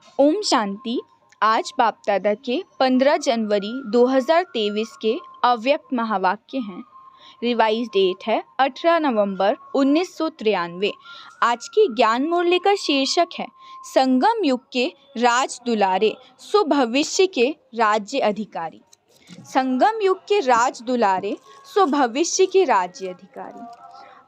ओम शांति। आज बाप दादा के 15 जनवरी 2023 के अव्यक्त महावाक्य हैं। रिवाइज डेट है 18 नवंबर 1993। आज की ज्ञान मुरली का शीर्षक है संगम युग के राज दुलारे सो भविष्य के राज्य अधिकारी। संगम युग के राज दुलारे सो भविष्य के राज्य अधिकारी।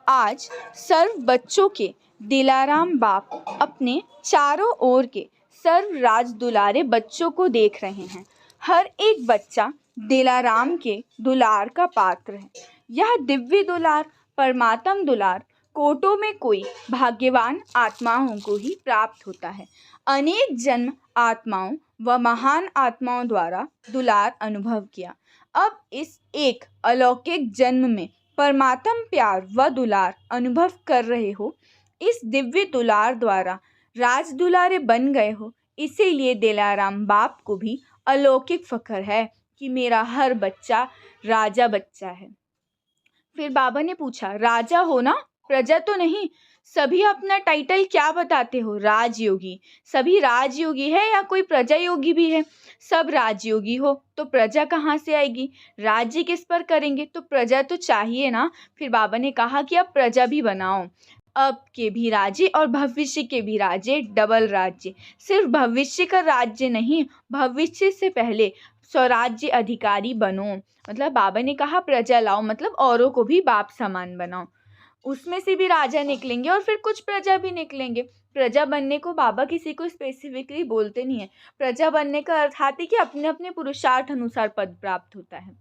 आज सर्व बच्चों के दिलाराम बाप अपने चारों ओर के सर्व राज दुलारे बच्चों को देख रहे हैं। हर एक बच्चा दिलाराम के दुलार का पात्र है। यह दिव्य दुलार, परमात्म दुलार कोटों में कोई भाग्यवान आत्माओं को ही प्राप्त होता है। अनेक जन्म आत्माओं व महान आत्माओं द्वारा दुलार अनुभव किया। अब इस एक अलौकिक जन्म में परमात्म प्यार व दुलार अनुभव कर रहे हो। इस दिव्य दुलार द्वारा राज दुलारे बन गए हो। इसीलिए दिलाराम बाप को भी अलौकिक फख्र है कि मेरा हर बच्चा राजा बच्चा है। फिर बाबा ने पूछा, राजा हो ना, प्रजा तो नहीं? सभी अपना टाइटल क्या बताते हो? राजयोगी। सभी राजयोगी है या कोई प्रजा योगी भी है? सब राजयोगी हो तो प्रजा कहाँ से आएगी? राज्य किस पर करेंगे? तो प्रजा तो चाहिए ना। फिर बाबा ने कहा कि अब प्रजा भी बनाओ। अब के भी राज्य और भविष्य के भी राज्य, डबल राज्य। सिर्फ भविष्य का राज्य नहीं, भविष्य से पहले स्वराज्य अधिकारी बनो। मतलब बाबा ने कहा प्रजा लाओ, मतलब औरों को भी बाप समान बनाओ। उसमें से भी राजा निकलेंगे और फिर कुछ प्रजा भी निकलेंगे। प्रजा बनने को बाबा किसी को स्पेसिफिकली बोलते नहीं है। प्रजा बनने का अर्थ है कि अपने अपने पुरुषार्थ अनुसार पद प्राप्त होता है।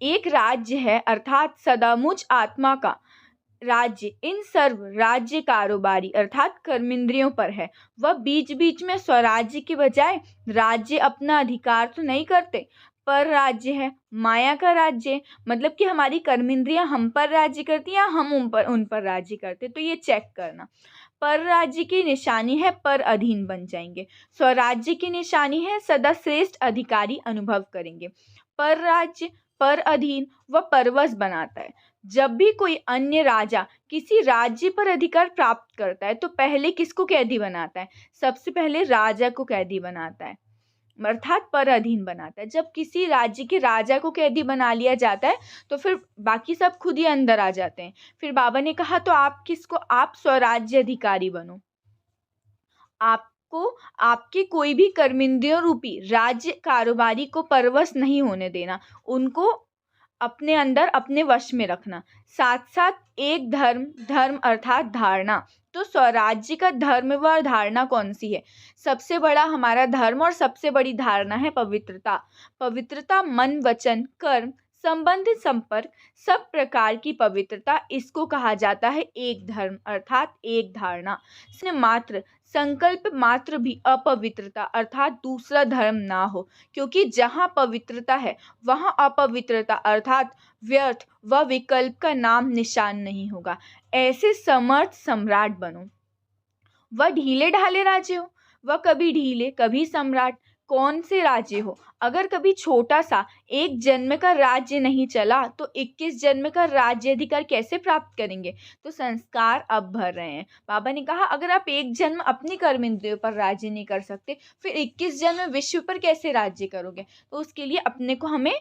एक राज्य है अर्थात सदा मुझ आत्मा का राज्य इन सर्व राज्य कारोबारी अर्थात कर्मेंद्रियों पर है। वह बीच बीच में स्वराज्य के बजाय राज्य अपना अधिकार तो नहीं करते, पर राज्य है माया का राज्य। मतलब कि हमारी कर्मेंद्रियां हम पर राज्य करती हैं या हम उन पर राज्य करते, तो ये चेक करना। पर राज्य की निशानी है पर अधीन बन जाएंगे। स्वराज्य की निशानी है सदा श्रेष्ठ अधिकारी अनुभव करेंगे। पर राज्य पर अधीन व परवश बनाता है। जब भी कोई अन्य राजा किसी राज्य पर अधिकार प्राप्त करता है तो पहले किसको कैदी बनाता है? सबसे पहले राजा को कैदी बनाता है, अर्थात पर अधीन बनाता है। जब किसी राज्य के राजा को कैदी बना लिया जाता है तो फिर बाकी सब खुद ही अंदर आ जाते हैं। फिर बाबा ने कहा तो आप स्वराज्य अधिकारी बनो। आपको आपके कोई भी कर्मेंद्रियों रूपी राज्य कारोबारी को परवश नहीं होने देना, उनको अपने अंदर अपने वश में रखना। साथ साथ एक धर्म अर्थात धारणा। तो स्वराज्य का धर्म व धारणा कौन सी है? सबसे बड़ा हमारा धर्म और सबसे बड़ी धारणा है पवित्रता। पवित्रता मन वचन कर्म संबंधित संपर्क सब प्रकार की पवित्रता, इसको कहा जाता है एक धर्म अर्थात एक धारणा। इसमें मात्र संकल्प मात्र भी अपवित्रता अर्थात दूसरा धर्म ना हो, क्योंकि जहाँ पवित्रता है वहाँ अपवित्रता अर्थात व्यर्थ व विकल्प का नाम निशान नहीं होगा। ऐसे समर्थ सम्राट बनो। वह ढीले ढाले राज्य हो, वह कभी ढीले कभी सम्राट, कौन से राज्य हो। अगर कभी छोटा सा एक जन्म का राज्य नहीं चला तो 21 जन्म का राज्य अधिकार कैसे प्राप्त करेंगे? तो संस्कार अब भर रहे हैं। बाबा ने कहा अगर आप एक जन्म अपनी कर्मेंद्रियों पर राज्य नहीं कर सकते, फिर 21 जन्म विश्व पर कैसे राज्य करोगे? तो उसके लिए अपने को हमें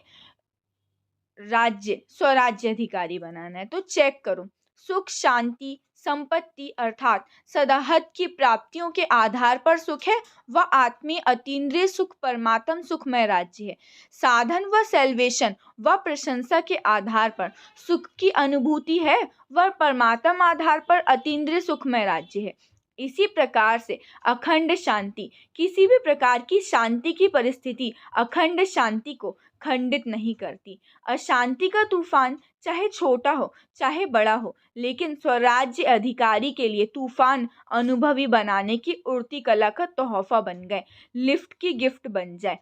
राज्य स्वराज्य अधिकारी बनाना है। तो चेक करो, सुख शांति संपत्ति अर्थात सदाहत की प्राप्तियों के आधार पर सुख है, वह आत्मीय अतीन्द्रिय सुख परमात्म सुखमय राज्य है। साधन व सेल्वेशन व प्रशंसा के आधार पर सुख की अनुभूति है, वह परमात्म आधार पर अतीन्द्रिय सुखमय राज्य है। इसी प्रकार से अखंड शांति, किसी भी प्रकार की शांति की परिस्थिति अखंड शांति को खंडित नहीं करती। अशांति का तूफान चाहे छोटा हो चाहे बड़ा हो, लेकिन स्वराज्य अधिकारी के लिए तूफान अनुभवी बनाने की उड़ती कला का तोहफा बन गए, लिफ्ट की गिफ्ट बन जाए।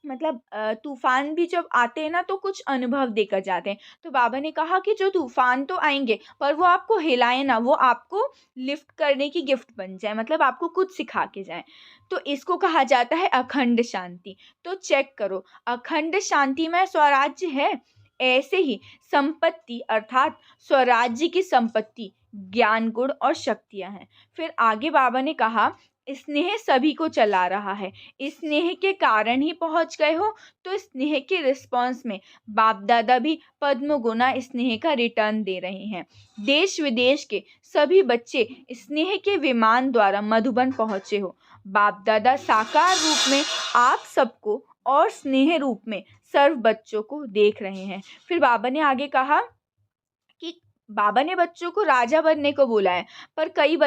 मतलब तूफान भी जब आते हैं ना तो कुछ अनुभव देकर जाते हैं। तो बाबा ने कहा कि जो तूफान तो आएंगे पर वो आपको हिलाए ना, वो आपको लिफ्ट करने की गिफ्ट बन जाए, मतलब आपको कुछ सिखा के जाए। तो इसको कहा जाता है अखंड शांति। तो चेक करो, अखंड शांति में स्वराज्य है। ऐसे ही संपत्ति अर्थात स्वराज्य की संपत्ति ज्ञान गुण और शक्तियां हैं। फिर आगे बाबा ने कहा स्नेह सभी को चला रहा है। स्नेह के कारण ही पहुंच गए हो, तो स्नेह के रिस्पॉन्स में बाप दादा भी पद्म गुना स्नेह का रिटर्न दे रहे हैं। देश विदेश के सभी बच्चे स्नेह के विमान द्वारा मधुबन पहुंचे हो। बाप दादा साकार रूप में आप सबको और स्नेह रूप में सर्व बच्चों को देख रहे हैं। फिर बाबा ने आगे कहा कि बाबा ने बच्चों को राजा बनने को बोला है, पर कई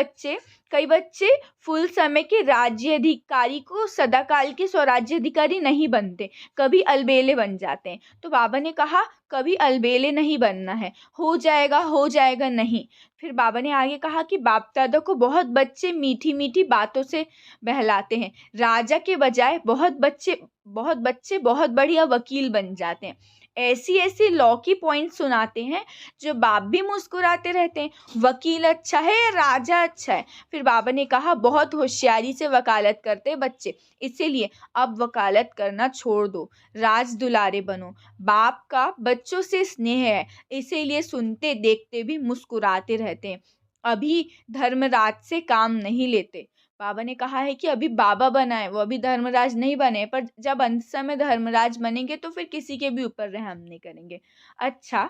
बच्चे फुल समय के राज्य अधिकारी को सदाकाल के स्वराज्य अधिकारी नहीं बनते, कभी अलबेले बन जाते हैं। तो बाबा ने कहा कभी अलबेले नहीं बनना है, हो जाएगा नहीं। फिर बाबा ने आगे कहा कि बाप दादा को बहुत बच्चे मीठी मीठी बातों से बहलाते हैं, राजा के बजाय बहुत बच्चे बहुत बढ़िया वकील बन जाते हैं। ऐसी ऐसी लॉ की पॉइंट सुनाते हैं जो बाप भी मुस्कुराते रहते हैं, वकील अच्छा है या राजा अच्छा है। फिर बाबा ने कहा बहुत होशियारी से वकालत करते बच्चे, इसीलिए अब वकालत करना छोड़ दो, राज दुलारे बनो। बाप का बच्चों से स्नेह है, इसीलिए सुनते देखते भी मुस्कुराते रहते हैं। अभी धर्मराज से काम नहीं लेते। बाबा ने कहा है कि अभी बाबा बना है, वो अभी धर्मराज नहीं बने, पर जब अंत समय धर्मराज बनेंगे तो फिर किसी के भी ऊपर रहम नहीं करेंगे। अच्छा,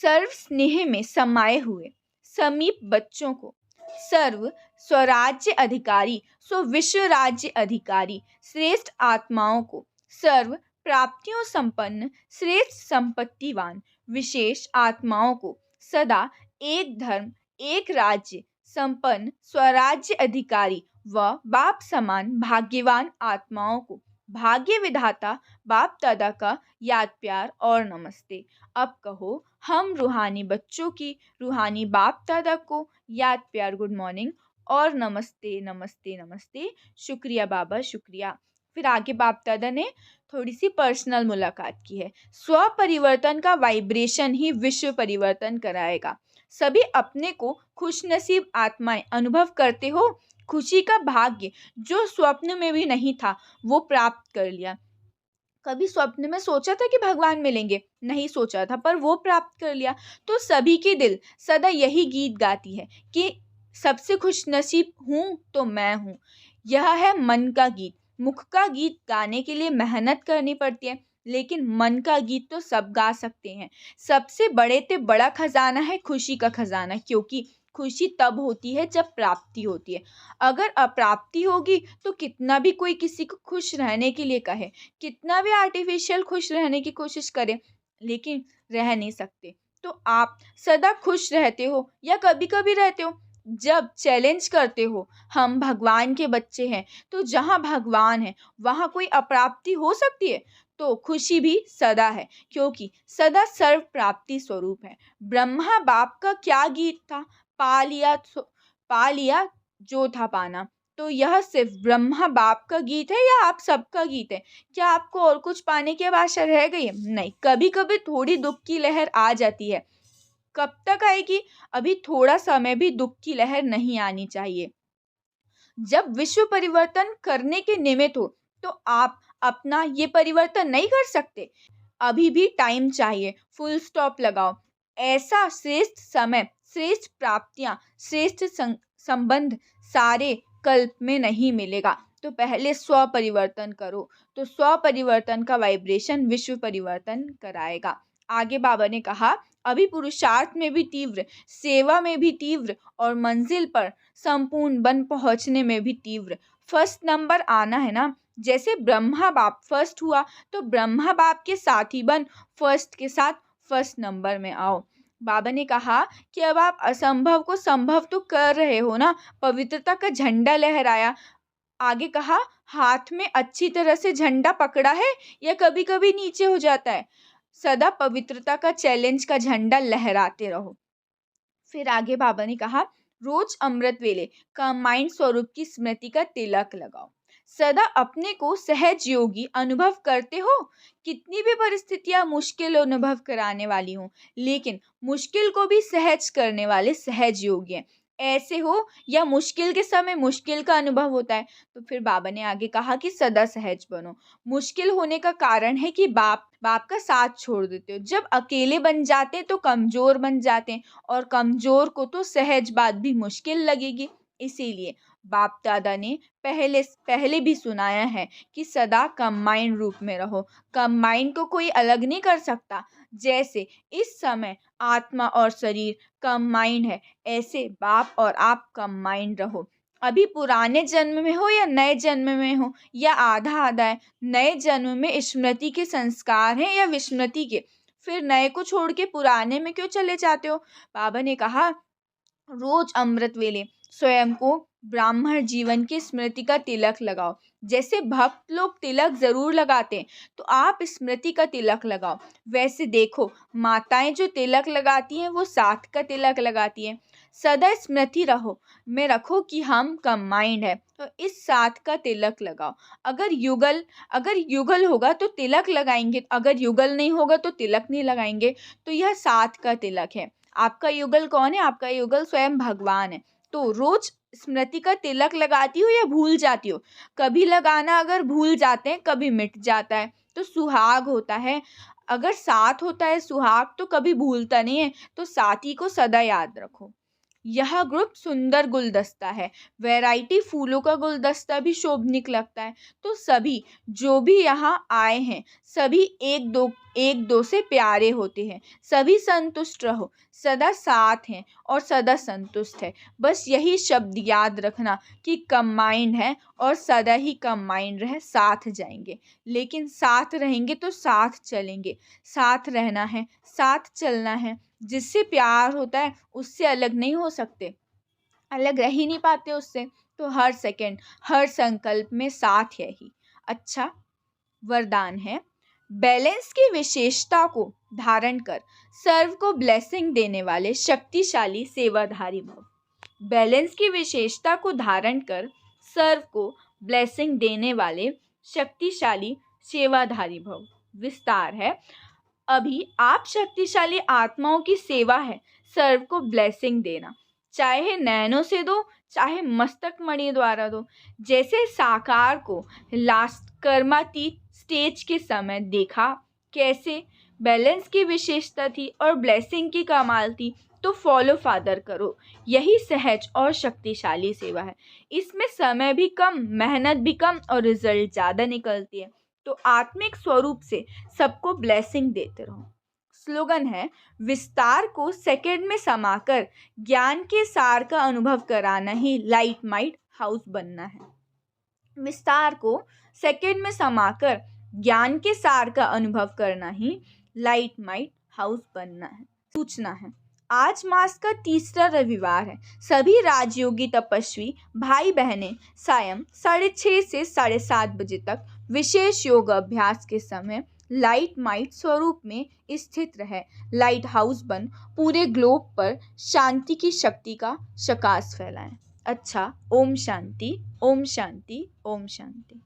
सर्व स्नेह में समाये हुए समीप बच्चों को सर्व स्वराज्य अधिकारी सो विश्व राज्य अधिकारी श्रेष्ठ आत्माओं को सर्व प्राप्तियों संपन्न श्रेष्ठ संपत्तिवान विशेष आत्माओं को सदा एक धर्म एक राज्य संपन्न स्वराज्य अधिकारी व बाप समान भाग्यवान आत्माओं को भाग्य विधाता बाप दादा का याद प्यार और नमस्ते। अब कहो हम रूहानी बच्चों की रूहानी बाप दादा को याद प्यार गुड मॉर्निंग और नमस्ते नमस्ते नमस्ते, शुक्रिया बाबा शुक्रिया। फिर आगे बाप दादा ने थोड़ी सी पर्सनल मुलाकात की है। स्व परिवर्तन का वाइब्रेशन ही विश्व परिवर्तन कराएगा। सभी अपने को खुशनसीब आत्माएं अनुभव करते हो। खुशी का भाग्य जो स्वप्न में भी नहीं था वो प्राप्त कर लिया। कभी स्वप्न में सोचा था कि भगवान मिलेंगे? नहीं सोचा था, पर वो प्राप्त कर लिया। तो सभी की दिल सदा यही गीत गाती है कि सबसे खुश नसीब हूँ तो मैं हूँ। यह है मन का गीत। मुख का गीत गाने के लिए मेहनत करनी पड़ती है, लेकिन मन का गीत तो सब गा सकते हैं। सबसे बड़े ते बड़ा खजाना है खुशी का खजाना, क्योंकि खुशी तब होती है जब प्राप्ति होती है। अगर अप्राप्ति होगी तो कितना भी कोई किसी को खुश रहने के लिए कहे, कितना भी आर्टिफिशियल खुश रहने की कोशिश करे, लेकिन रह नहीं सकते। तो आप सदा खुश रहते हो या कभी कभी रहते हो? जब चैलेंज करते हो हम भगवान के बच्चे हैं, तो जहाँ भगवान है वहाँ कोई अप्राप्ति हो सकती है? तो खुशी भी सदा है, क्योंकि सदा सर्व प्राप्ति स्वरूप है। ब्रह्मा बाप का क्या गीत था? पा लिया जो था पाना। तो यह सिर्फ ब्रह्मा बाप का गीत है या आप सबका गीत है? क्या आपको और कुछ पाने की अब आशा रह गई है? नहीं, कभी कभी थोड़ी दुख की लहर आ जाती है। कब तक आएगी? अभी थोड़ा समय भी दुख की लहर नहीं आनी चाहिए। जब विश्व परिवर्तन करने के निमित्त हो तो आप अपना ये परिवर्तन नहीं कर सकते? अभी भी टाइम चाहिए। फुल स्टॉप लगाओ। ऐसा श्रेष्ठ समय, श्रेष्ठ प्राप्तियां, श्रेष्ठ संबंध सारे कल्प में नहीं मिलेगा। तो पहले स्व परिवर्तन करो, तो स्व परिवर्तन का वाइब्रेशन विश्व परिवर्तन कराएगा। आगे बाबा ने कहा अभी पुरुषार्थ में भी तीव्र, सेवा में भी तीव्र और मंजिल पर संपूर्ण बन पहुंचने में भी तीव्र। फर्स्ट नंबर आना है ना। जैसे ब्रह्मा बाप फर्स्ट हुआ, तो ब्रह्मा बाप के साथ ही बन फर्स्ट के साथ फर्स्ट नंबर में आओ। बाबा ने कहा कि अब आप असंभव को संभव तो कर रहे हो ना। पवित्रता का झंडा लहराया। आगे कहा हाथ में अच्छी तरह से झंडा पकड़ा है या कभी कभी नीचे हो जाता है? सदा पवित्रता का चैलेंज का झंडा लहराते रहो। फिर आगे बाबा ने कहा रोज अमृत वेले का माइंड स्वरूप की स्मृति का तिलक लगाओ। सदा अपने को सहज योगी अनुभव करते हो। कितनी भी परिस्थितियां मुश्किल अनुभव कराने वाली हों, लेकिन मुश्किल को भी सहज करने वाले सहज योगी हैं। ऐसे हो या मुश्किल के समय मुश्किल का अनुभव होता है, तो फिर बाबा ने आगे कहा कि सदा सहज बनो। मुश्किल होने का कारण है कि बाप का साथ छोड़ देते हो। जब अकेले बन जाते हैं तो कमजोर बन जाते हैं, और कमजोर को तो सहज बात भी मुश्किल लगेगी। इसीलिए बाप दादा ने पहले भी सुनाया है कि सदा कंबाइंड रूप में रहो। कंबाइंड को कोई अलग नहीं कर सकता। जैसे इस समय आत्मा और शरीर कंबाइंड है, ऐसे बाप और आप कंबाइंड रहो। अभी पुराने जन्म में हो या नए जन्म में हो या आधा आधा है, नए जन्म में स्मृति के संस्कार हैं या विस्मृति के, फिर नए को छोड़ के पुराने में क्यों चले जाते हो? बाबा ने कहा रोज अमृत वेले स्वयं को ब्राह्मण जीवन की स्मृति का तिलक लगाओ। जैसे भक्त लोग तिलक जरूर लगाते हैं, तो आप स्मृति का तिलक लगाओ। वैसे देखो माताएं जो तिलक लगाती हैं वो साथ का तिलक लगाती हैं। सदा स्मृति में रखो कि हम कंबाइंड है, तो इस साथ का तिलक लगाओ। अगर युगल होगा तो तिलक लगाएंगे, अगर युगल नहीं होगा तो तिलक नहीं लगाएंगे। तो यह साथ का तिलक है। आपका युगल कौन है? आपका युगल स्वयं भगवान है। तो रोज स्मृति का तिलक लगाती हो या भूल जाती हो? कभी लगाना अगर भूल जाते हैं, कभी मिट जाता है। तो सुहाग होता है, अगर साथ होता है सुहाग तो कभी भूलता नहीं है, तो साथी को सदा याद रखो। यह ग्रुप सुंदर गुलदस्ता है, वैरायटी फूलों का गुलदस्ता भी शोभनिक लगता है। तो सभी जो भी यहाँ आए हैं सभी एक दो से प्यारे होते हैं। सभी संतुष्ट रहो, सदा साथ हैं और सदा संतुष्ट है। बस यही शब्द याद रखना कि कंबाइंड है और सदा ही कंबाइंड रहे, साथ जाएंगे। लेकिन साथ रहेंगे तो साथ चलेंगे, साथ रहना है, साथ चलना है। जिससे प्यार होता है उससे अलग नहीं हो सकते, अलग रह ही नहीं पाते उससे। तो हर सेकंड हर संकल्प में साथ है ही। अच्छा वरदान है, बैलेंस की विशेषता को धारण कर सर्व को ब्लेसिंग देने वाले शक्तिशाली सेवाधारी भव। बैलेंस की विशेषता को धारण कर सर्व को ब्लेसिंग देने वाले शक्तिशाली सेवाधारी भव। विस्तार है, अभी आप शक्तिशाली आत्माओं की सेवा है सर्व को ब्लेसिंग देना, चाहे नैनों से दो चाहे मस्तक मणि द्वारा दो। जैसे साकार को लास्ट कर्मातीत स्टेज के समय देखा कैसे बैलेंस की विशेषता थी और ब्लेसिंग की कमाल थी, तो फॉलो फादर करो। यही सहज और शक्तिशाली सेवा है। इसमें समय भी कम, मेहनत भी कम और रिजल्ट ज़्यादा निकलती है। तो आत्मिक स्वरूप से सबको ब्लेसिंग देते रहो। स्लोगन है, विस्तार को सेकंड में समाकर ज्ञान के सार का अनुभव कराना ही लाइट माइट हाउस बनना है। विस्तार को सेकंड में समाकर ज्ञान के सार का अनुभव करना ही लाइट माइट हाउस बनना है। सूचना है, आज मास का तीसरा रविवार है। सभी राजयोगी तपस्वी भाई बहनें सायं 6:30 से 7:30 बजे तक विशेष योग अभ्यास के समय लाइट माइट स्वरूप में स्थित रहे लाइट हाउस बन पूरे ग्लोब पर शांति की शक्ति का प्रकाश फैलाएं। अच्छा, ओम शांति, ओम शांति, ओम शांति।